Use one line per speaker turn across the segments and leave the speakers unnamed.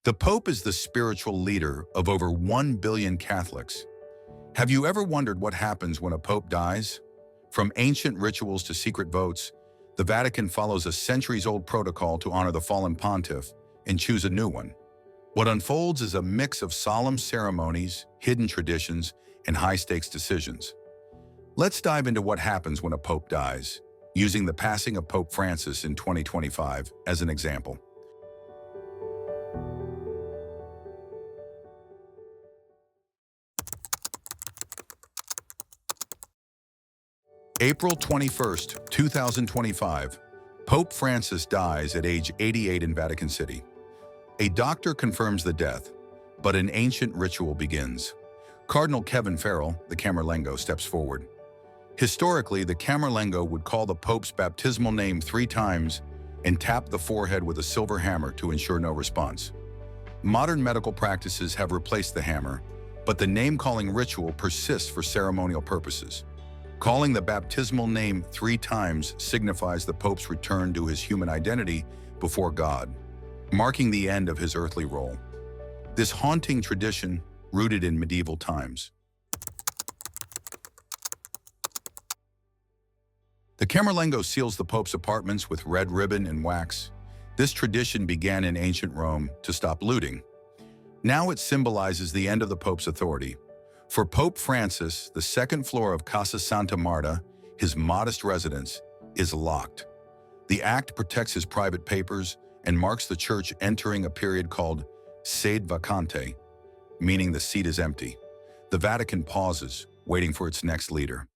The Pope is the spiritual leader of over 1 billion Catholics. Have you ever wondered what happens when a Pope dies? From ancient rituals to secret votes, the Vatican follows a centuries-old protocol to honor the fallen pontiff and choose a new one. What unfolds is a mix of solemn ceremonies, hidden traditions, and high-stakes decisions. Let's dive into what happens when a Pope dies, using the passing of Pope Francis in 2025 as an example. April 21st, 2025, Pope Francis dies at age 88 in Vatican City. A doctor confirms the death, but an ancient ritual begins. Cardinal Kevin Farrell, the Camerlengo, steps forward. Historically, the Camerlengo would call the Pope's baptismal name 3 times and tap the forehead with a silver hammer to ensure no response. Modern medical practices have replaced the hammer, but the name-calling ritual persists for ceremonial purposes. Calling the baptismal name 3 times signifies the Pope's return to his human identity before God, marking the end of his earthly role. This haunting tradition, rooted in medieval times. The Camerlengo seals the Pope's apartments with red ribbon and wax. This tradition began in ancient Rome to stop looting. Now it symbolizes the end of the Pope's authority. For Pope Francis, the second floor of Casa Santa Marta, his modest residence, is locked. The act protects his private papers and marks the church entering a period called Sede Vacante, meaning the seat is empty. The Vatican pauses, waiting for its next leader.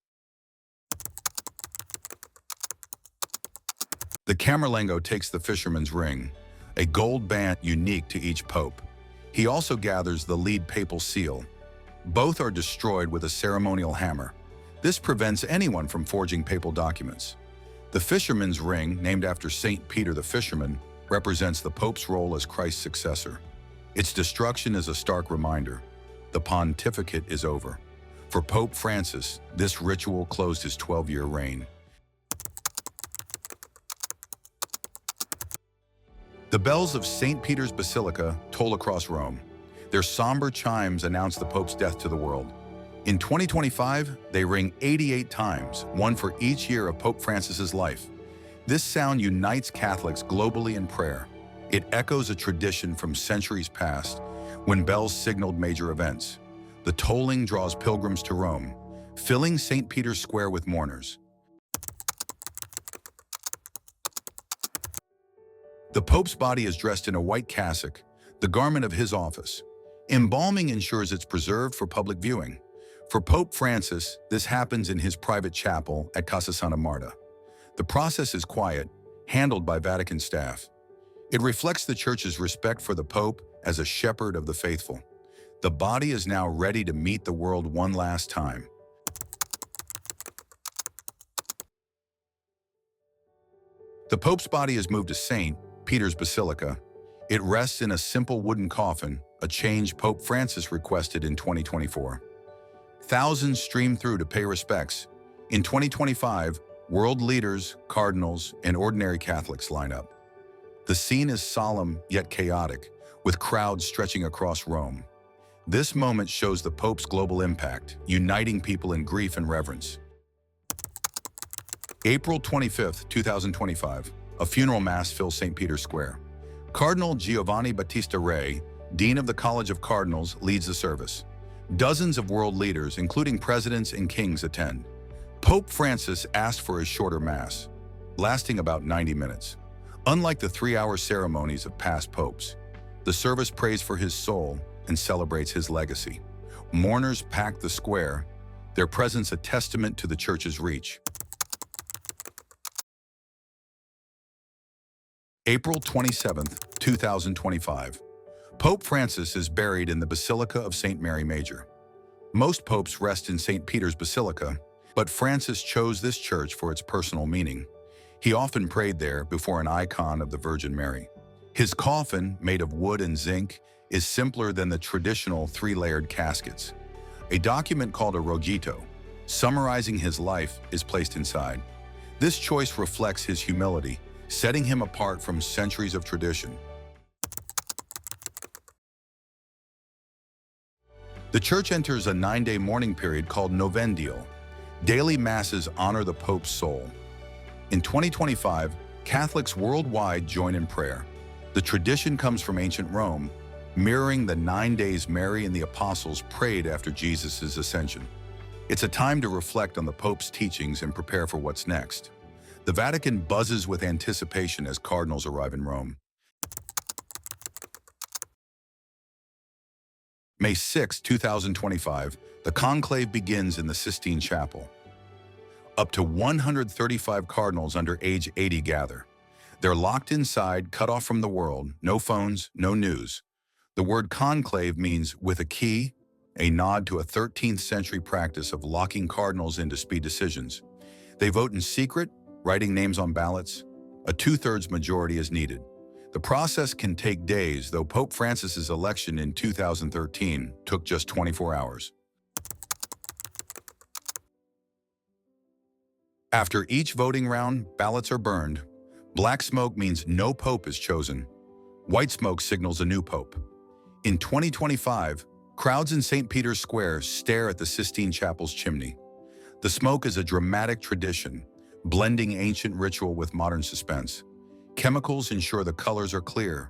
The Camerlengo takes the Fisherman's ring, a gold band unique to each pope. He also gathers the lead papal seal. Both are destroyed with a ceremonial hammer. This prevents anyone from forging papal documents. The Fisherman's ring, named after Saint Peter the Fisherman, represents the Pope's role as Christ's successor. Its destruction is a stark reminder. The pontificate is over. For Pope Francis, this ritual closed his 12-year reign. The bells of St. Peter's Basilica toll across Rome. Their somber chimes announce the Pope's death to the world. In 2025, they ring 88 times, one for each year of Pope Francis's life. This sound unites Catholics globally in prayer. It echoes a tradition from centuries past, when bells signaled major events. The tolling draws pilgrims to Rome, filling St. Peter's Square with mourners. The Pope's body is dressed in a white cassock, the garment of his office. Embalming ensures it's preserved for public viewing. For Pope Francis, this happens in his private chapel at Casa Santa Marta. The process is quiet, handled by Vatican staff. It reflects the Church's respect for the Pope as a shepherd of the faithful. The body is now ready to meet the world one last time. The Pope's body is moved to St. Peter's Basilica. It rests in a simple wooden coffin, a change Pope Francis requested in 2024. Thousands stream through to pay respects. In 2025, world leaders, cardinals, and ordinary Catholics line up. The scene is solemn yet chaotic, with crowds stretching across Rome. This moment shows the Pope's global impact, uniting people in grief and reverence. April 25th, 2025, a funeral mass fills St. Peter's Square. Cardinal Giovanni Battista Re, Dean of the College of Cardinals, leads the service. Dozens of world leaders, including presidents and kings, attend. Pope Francis asked for a shorter mass, lasting about 90 minutes. Unlike the 3-hour ceremonies of past popes, the service prays for his soul and celebrates his legacy. Mourners pack the square, their presence a testament to the Church's reach. April 27th, 2025. Pope Francis is buried in the Basilica of St. Mary Major. Most popes rest in St. Peter's Basilica, but Francis chose this church for its personal meaning. He often prayed there before an icon of the Virgin Mary. His coffin, made of wood and zinc, is simpler than the traditional 3-layered caskets. A document called a rogito, summarizing his life, is placed inside. This choice reflects his humility, setting him apart from centuries of tradition. The Church enters a 9-day mourning period called Novendio. Daily masses honor the Pope's soul. In 2025, Catholics worldwide join in prayer. The tradition comes from ancient Rome, mirroring the 9 days Mary and the Apostles prayed after Jesus' ascension. It's a time to reflect on the Pope's teachings and prepare for what's next. The Vatican buzzes with anticipation as cardinals arrive in Rome. May 6, 2025, the conclave begins in the Sistine Chapel. Up to 135 cardinals under age 80 gather. They're locked inside, cut off from the world, no phones, no news. The word conclave means with a key, a nod to a 13th century practice of locking cardinals in to speed decisions. They vote in secret, writing names on ballots. A 2/3 majority is needed. The process can take days, though Pope Francis's election in 2013 took just 24 hours. After each voting round, ballots are burned. Black smoke means no pope is chosen. White smoke signals a new pope. In 2025, crowds in St. Peter's Square stare at the Sistine Chapel's chimney. The smoke is a dramatic tradition, blending ancient ritual with modern suspense. Chemicals ensure the colors are clear.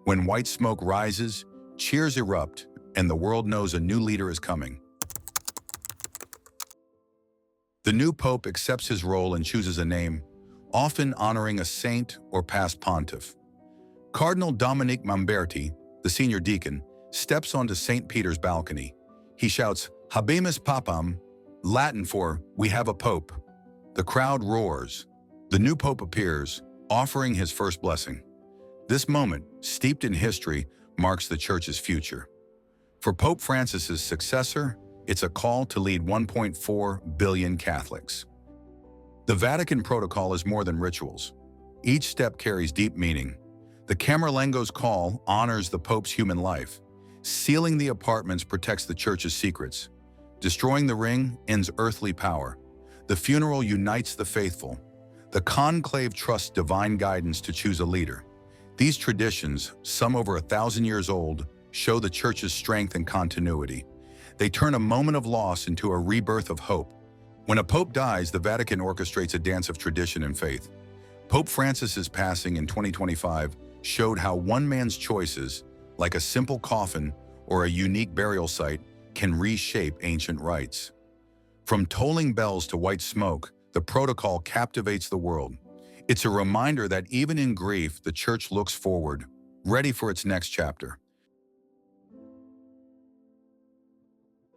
When white smoke rises, cheers erupt, and the world knows a new leader is coming. The new pope accepts his role and chooses a name, often honoring a saint or past pontiff. Cardinal Dominic Mamberti, the senior deacon, steps onto St. Peter's balcony. He shouts, "Habemus Papam," Latin for, "We have a pope." The crowd roars. The new pope appears, offering his first blessing. This moment, steeped in history, marks the Church's future. For Pope Francis's successor, it's a call to lead 1.4 billion Catholics. The Vatican protocol is more than rituals. Each step carries deep meaning. The Camerlengo's call honors the Pope's human life. Sealing the apartments protects the Church's secrets. Destroying the ring ends earthly power. The funeral unites the faithful. The conclave trusts divine guidance to choose a leader. These traditions, some over 1,000 years old, show the Church's strength and continuity. They turn a moment of loss into a rebirth of hope. When a pope dies, the Vatican orchestrates a dance of tradition and faith. Pope Francis's passing in 2025 showed how one man's choices, like a simple coffin or a unique burial site, can reshape ancient rites. From tolling bells to white smoke, the protocol captivates the world. It's a reminder that even in grief, the Church looks forward, ready for its next chapter.